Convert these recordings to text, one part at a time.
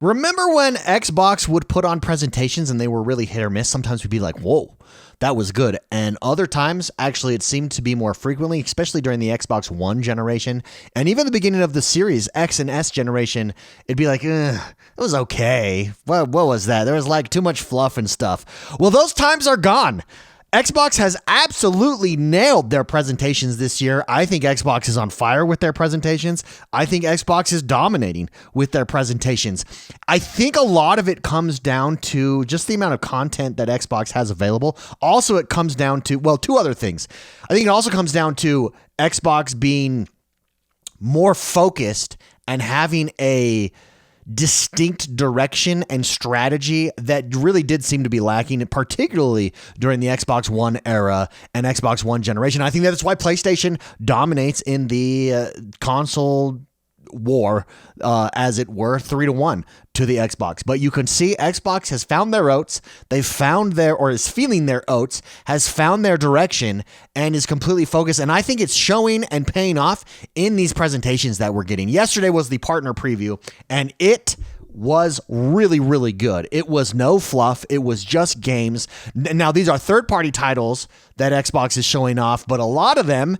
Remember when Xbox would put on presentations and they were really hit or miss? Sometimes we'd be like, whoa, that was good. And other times, actually, it seemed to be more frequently, especially during the Xbox One generation. And even the beginning of the Series X and S generation, it'd be like, it was okay. What was that? There was like too much fluff and stuff. Well, those times are gone. Xbox has absolutely nailed their presentations this year. I think Xbox is on fire with their presentations. I think Xbox is dominating with their presentations. I think a lot of it comes down to just the amount of content that Xbox has available. Also, it comes down to, well, two other things. I think it also comes down to Xbox being more focused and having a distinct direction and strategy that really did seem to be lacking, particularly during the Xbox One era and Xbox One generation. I think that's why PlayStation dominates in the console war, as it were, 3-1 to the Xbox. But you can see Xbox has found their oats. They've found their, or is feeling their oats, has found their direction and is completely focused. And I think it's showing and paying off in these presentations that we're getting. Yesterday was the partner preview, and it was really, really good. It was no fluff. It was just games. Now, these are third-party titles that Xbox is showing off, but a lot of them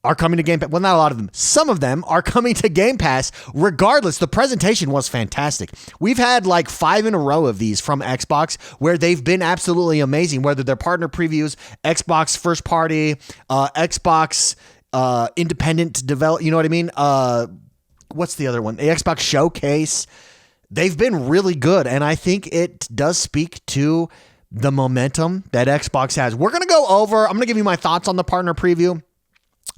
are coming to Game Pass. Well, not a lot of them. Some of them are coming to Game Pass. Regardless, the presentation was fantastic. We've had like 5 in a row of these from Xbox where they've been absolutely amazing, whether they're partner previews, Xbox first party, Xbox independent develop, you know what I mean? What's the other one? The Xbox Showcase. They've been really good, and I think it does speak to the momentum that Xbox has. We're going to go over, I'm going to give you my thoughts on the partner preview.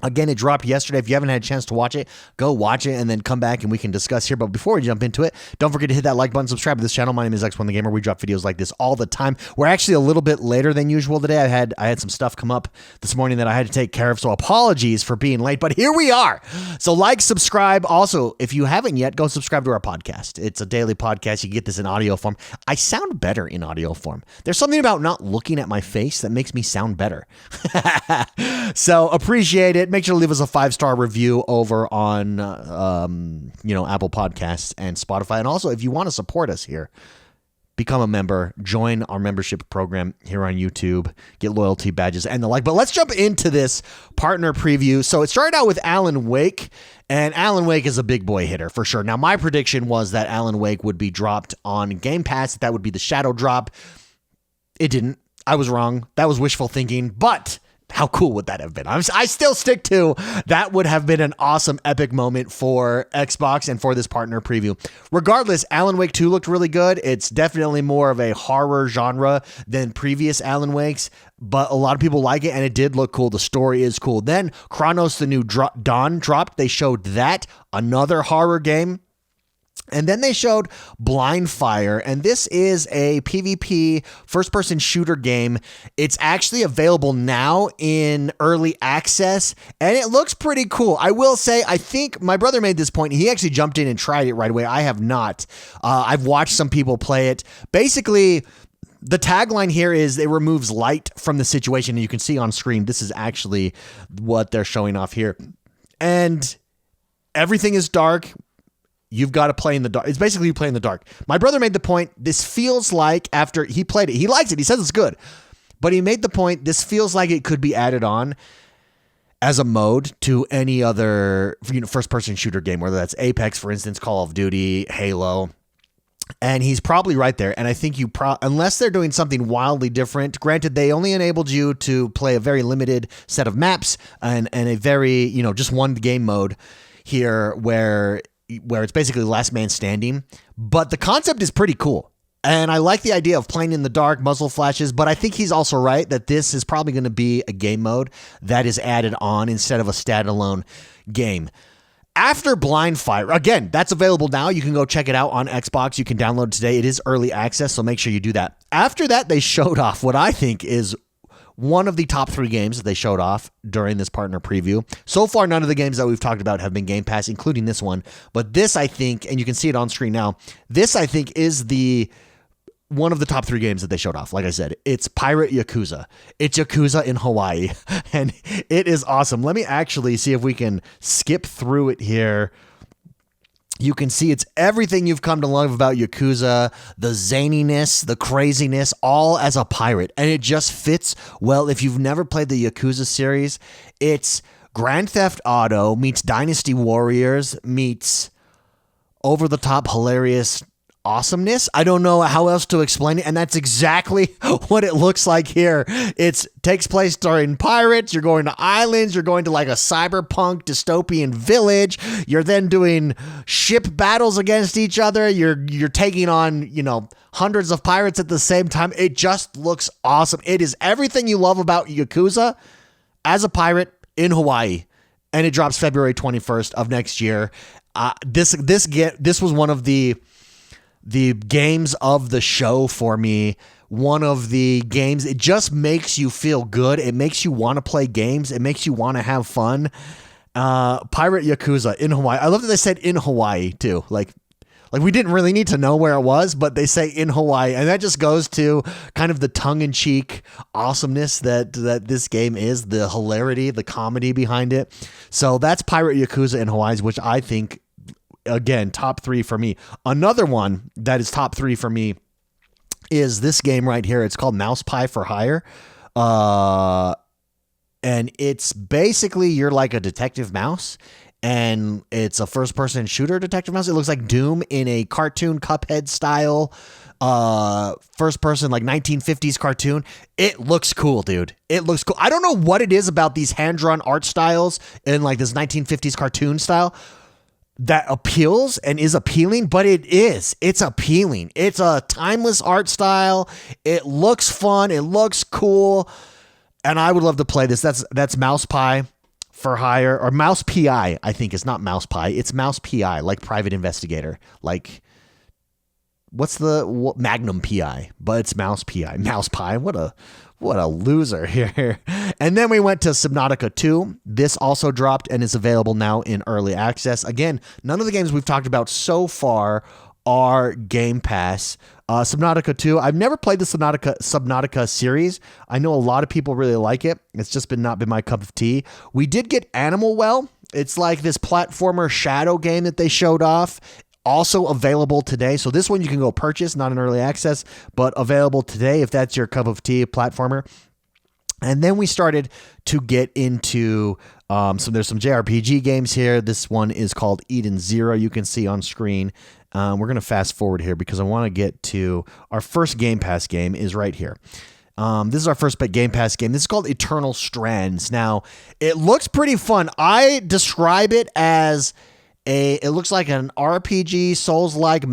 Again, it dropped yesterday. If you haven't had a chance to watch it, go watch it and then come back and we can discuss here. But before we jump into it, don't forget to hit that like button, subscribe to this channel. My name is X1 the Gamer. We drop videos like this all the time. We're actually a little bit later than usual today. I had some stuff come up this morning that I had to take care of, so apologies for being late, but here we are. So like, subscribe. Also, if you haven't yet, go subscribe to our podcast. It's a daily podcast. You can get this in audio form. I sound better in audio form. There's something about not looking at my face that makes me sound better. So appreciate it. Make sure to leave us a 5-star review over on, Apple Podcasts and Spotify. And also, if you want to support us here, become a member, join our membership program here on YouTube, get loyalty badges and the like. But let's jump into this partner preview. So it started out with Alan Wake, and Alan Wake is a big boy hitter for sure. Now, my prediction was that Alan Wake would be dropped on Game Pass. That would be the shadow drop. It didn't. I was wrong. That was wishful thinking, but how cool would that have been? I still stick to that would have been an awesome epic moment for Xbox and for this partner preview. Regardless, Alan Wake 2 looked really good. It's definitely more of a horror genre than previous Alan Wakes, but a lot of people like it, and it did look cool. The story is cool. Then Chronos, the New Dawn dropped. They showed that, another horror game. And then they showed Blindfire, and this is a PvP first-person shooter game. It's actually available now in early access, and it looks pretty cool. I will say, I think my brother made this point. He actually jumped in and tried it right away. I have not. I've watched some people play it. Basically, the tagline here is it removes light from the situation, and you can see on screen, this is actually what they're showing off here. And everything is dark. You've got to play in the dark. It's basically you play in the dark. My brother made the point, this feels like, after he played it, he likes it. He says it's good. But he made the point, this feels like it could be added on as a mode to any other first-person shooter game, whether that's Apex, for instance, Call of Duty, Halo. And he's probably right there. And I think unless they're doing something wildly different, granted, they only enabled you to play a very limited set of maps and a very, just one game mode here where it's basically last man standing, but the concept is pretty cool. And I like the idea of playing in the dark, muzzle flashes, but I think he's also right that this is probably going to be a game mode that is added on instead of a standalone game. After Blindfire, again, that's available now. You can go check it out on Xbox. You can download it today. It is early access, so make sure you do that. After that, they showed off what I think is one of the top 3 games that they showed off during this partner preview. So far, none of the games that we've talked about have been Game Pass, including this one. But this, I think, and you can see it on screen now, this, I think, is one of the top 3 games that they showed off. Like I said, it's Pirate Yakuza. It's Yakuza in Hawaii, and it is awesome. Let me actually see if we can skip through it here. You can see it's everything you've come to love about Yakuza, the zaniness, the craziness, all as a pirate. And it just fits well. If you've never played the Yakuza series, it's Grand Theft Auto meets Dynasty Warriors meets over-the-top hilarious awesomeness. I don't know how else to explain it, and that's exactly what it looks like here. It takes place during pirates. You're going to islands. You're going to like a cyberpunk dystopian village. You're then doing ship battles against each other. You're taking on, hundreds of pirates at the same time. It just looks awesome. It is everything you love about Yakuza as a pirate in Hawaii, and it drops February 21st of next year. This was one of the games of the show for me. One of the games, it just makes you feel good. It makes you want to play games. It makes you want to have fun. Pirate Yakuza in Hawaii. I love that they said in Hawaii too. Like we didn't really need to know where it was, but they say in Hawaii, and that just goes to kind of the tongue-in-cheek awesomeness that this game is, the hilarity, the comedy behind it. So that's Pirate Yakuza in Hawaii, which I think, again, top 3 for me. Another one that is top 3 for me is this game right here. It's called Mouse Pie for Hire. And it's basically you're like a detective mouse, and it's a first-person shooter detective mouse. It looks like Doom in a cartoon Cuphead style, first-person like 1950s cartoon. It looks cool, dude. It looks cool. I don't know what it is about these hand-drawn art styles in like this 1950s cartoon style that appeals and is appealing, but it's appealing. It's a timeless art style. It looks fun. It looks cool. And I would love to play this. That's Mouse Pie for Hire, or Mouse PI, I think. It's not Mouse Pie. It's Mouse PI, like Private Investigator. Like, what's the Magnum PI? But it's Mouse PI. Mouse Pie. What a loser here. And then we went to Subnautica II. This also dropped and is available now in early access. Again, none of the games we've talked about so far are Game Pass. Subnautica 2, I've never played the Subnautica series. I know a lot of people really like it. It's just not been my cup of tea. We did get Animal Well. It's like this platformer shadow game that they showed off. Also available today. So this one you can go purchase, not in early access, but available today if that's your cup of tea, platformer. And then we started to get into there's some JRPG games here. This one is called Eden Zero. You can see on screen. We're going to fast forward here because I want to get to our first Game Pass game is right here. This is our first Game Pass game. This is called Eternal Strands. Now, it looks pretty fun. I describe it as it looks like an RPG, Souls-like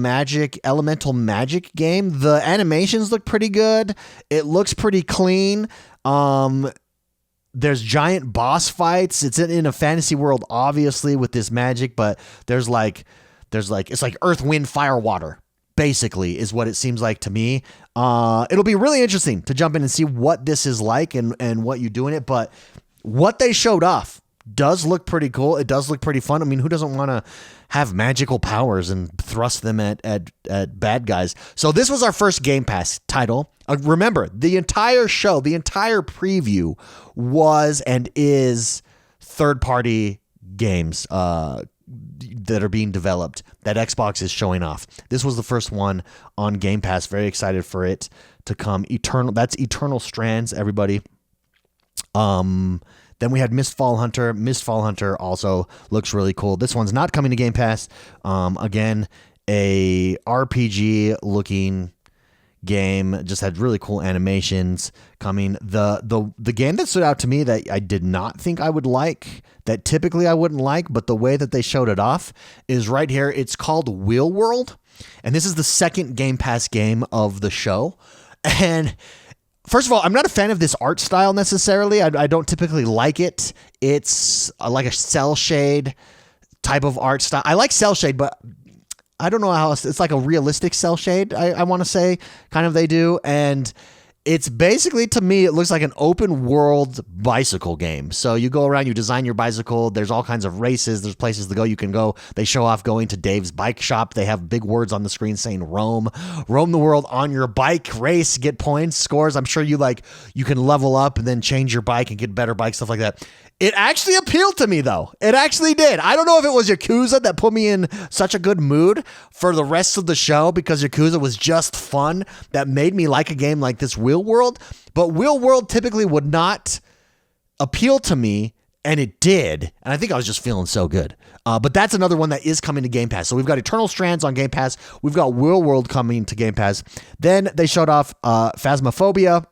elemental magic game. The animations look pretty good. It looks pretty clean. There's giant boss fights. It's in a fantasy world, obviously, with this magic, but there's it's like earth, wind, fire, water, basically, is what it seems like to me. It'll be really interesting to jump in and see what this is like and what you do in it. But what they showed off does look pretty cool. It does look pretty fun. I mean, who doesn't want to have magical powers and thrust them at bad guys? So this was our first Game Pass title. Remember, the entire show, the entire preview was and is third-party games that are being developed that Xbox is showing off. This was the first one on Game Pass. Very excited for it to come. That's Eternal Strands, everybody. Then we had Mistfall Hunter. Mistfall Hunter also looks really cool. This one's not coming to Game Pass. Again, a RPG looking game, just had really cool animations coming. The game that stood out to me that I did not think I would like, that typically I wouldn't like, but the way that they showed it off is right here. It's called Wheel World, and this is the second Game Pass game of the show. And first of all, I'm not a fan of this art style necessarily. I don't typically like it. It's like a cell shade type of art style. I like cell shade, but I don't know how else. It's like a realistic cell shade, I want to say, kind of they do. And it's basically, to me, it looks like an open world bicycle game. So you go around, you design your bicycle. There's all kinds of races. There's places to go. You can go. They show off going to Dave's bike shop. They have big words on the screen saying roam the world on your bike, race, get points, scores. I'm sure you can level up and then change your bike and get better bike, stuff like that. It actually appealed to me, though. It actually did. I don't know if it was Yakuza that put me in such a good mood for the rest of the show, because Yakuza was just fun, that made me like a game like this Real World. But Real World typically would not appeal to me, and it did. And I think I was just feeling so good. But that's another one that is coming to Game Pass. So we've got Eternal Strands on Game Pass. We've got Real World coming to Game Pass. Then they showed off Phasmophobia.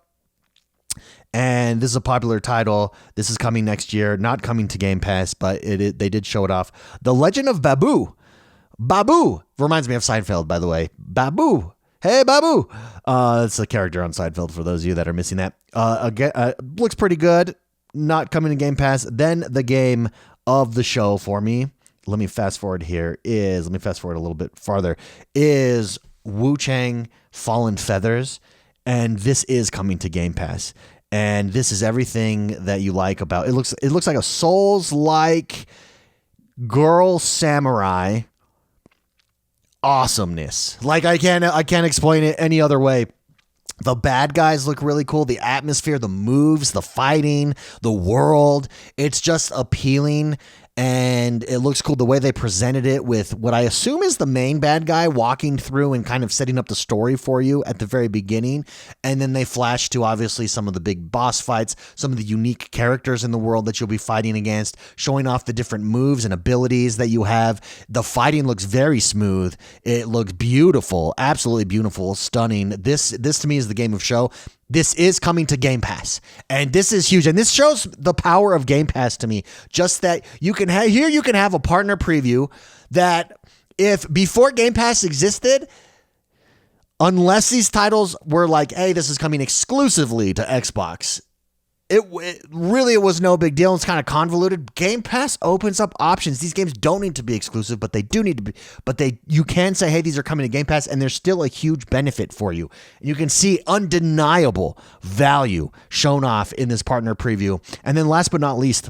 And this is a popular title. This is coming next year. Not coming to Game Pass, but they did show it off. The Legend of Babu. Babu. Reminds me of Seinfeld, by the way. Babu. Hey, Babu. It's a character on Seinfeld for those of you that are missing that. Again, looks pretty good. Not coming to Game Pass. Then the game of the show for me. Let me fast forward here. Let me fast forward a little bit farther. Is Wu Chang Fallen Feathers. And this is coming to Game Pass. And this is everything that you like about it. Looks like a Souls-like girl samurai awesomeness. Like I can't explain it any other way. The bad guys look really cool. The atmosphere, the moves, the fighting, the world. It's just appealing. And it looks cool the way they presented it, with what I assume is the main bad guy walking through and kind of setting up the story for you at the very beginning. And then they flash to obviously some of the big boss fights, some of the unique characters in the world that you'll be fighting against, showing off the different moves and abilities that you have. The fighting looks very smooth. It looks beautiful, absolutely beautiful, stunning. This to me is the game of show. This is coming to Game Pass, and this is huge. And this shows the power of Game Pass to me. Just that you can have a partner preview that, if before Game Pass existed, unless these titles were like, hey, this is coming exclusively to Xbox, it was no big deal. It's kind of convoluted. Game Pass opens up options. These games don't need to be exclusive, but they do need to be. But you can say, hey, these are coming to Game Pass, and there's still a huge benefit for you. And you can see undeniable value shown off in this partner preview. And then last but not least,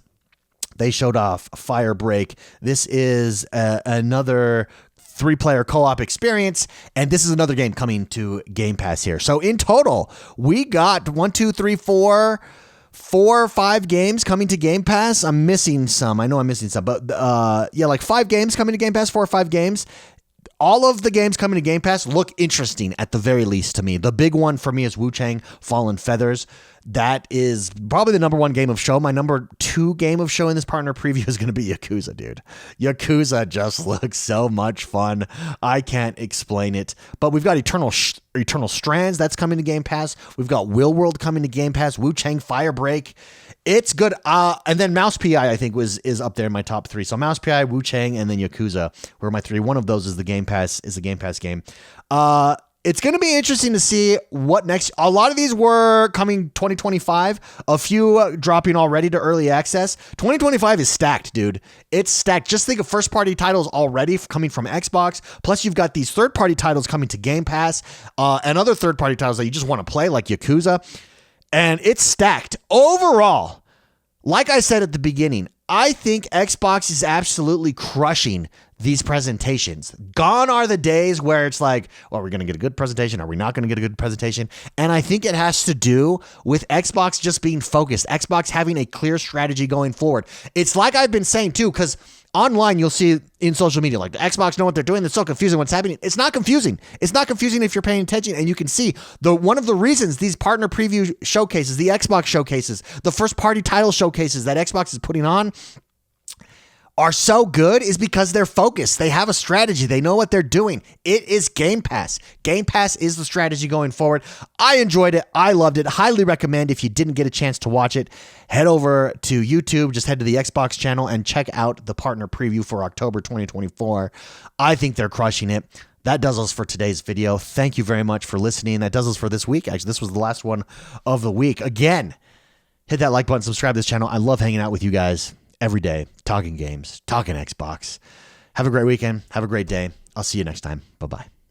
they showed off Firebreak. This is another 3-player co-op experience, and this is another game coming to Game Pass here. So in total, we got 4 or 5 games coming to Game Pass. I'm missing some. I know I'm missing some, but like 5 games coming to Game Pass, 4 or 5 games. All of the games coming to Game Pass look interesting at the very least to me. The big one for me is Wu Chang Fallen Feathers. That is probably the number 1 game of show. My number 2 game of show in this partner preview is going to be Yakuza, dude. Yakuza just looks so much fun. I can't explain it. But we've got Eternal Strands that's coming to Game Pass. We've got Real World coming to Game Pass. Wu Chang Firebreak. It's good. And then Mouse PI, I think, is up there in my top 3. So Mouse PI, Wu Chang, and then Yakuza were my 3. One of those is the Game Pass game. It's going to be interesting to see what next. A lot of these were coming 2025. A few dropping already to early access. 2025 is stacked, dude. It's stacked. Just think of first-party titles already coming from Xbox. Plus, you've got these third-party titles coming to Game Pass, and other third-party titles that you just want to play, like Yakuza. And it's stacked. Overall, like I said at the beginning, I think Xbox is absolutely crushing these presentations. Gone are the days where it's like, well, are we going to get a good presentation? Are we not going to get a good presentation? And I think it has to do with Xbox just being focused, Xbox having a clear strategy going forward. It's like I've been saying too, because online you'll see in social media, like the Xbox know what they're doing. It's so confusing what's happening. It's not confusing. It's not confusing if you're paying attention, and you can see one of the reasons these partner preview showcases, the Xbox showcases, the first party title showcases that Xbox is putting on are so good is because they're focused. They have a strategy. They know what they're doing. It is Game Pass. Game Pass is the strategy going forward. I enjoyed it. I loved it. Highly recommend, if you didn't get a chance to watch it, head over to YouTube. Just head to the Xbox channel and check out the partner preview for October 2024. I think they're crushing it. That does us for today's video. Thank you very much for listening. That does us for this week. Actually, this was the last one of the week. Again, hit that like button, subscribe to this channel. I love hanging out with you guys every day, talking games, talking Xbox. Have a great weekend. Have a great day. I'll see you next time. Bye-bye.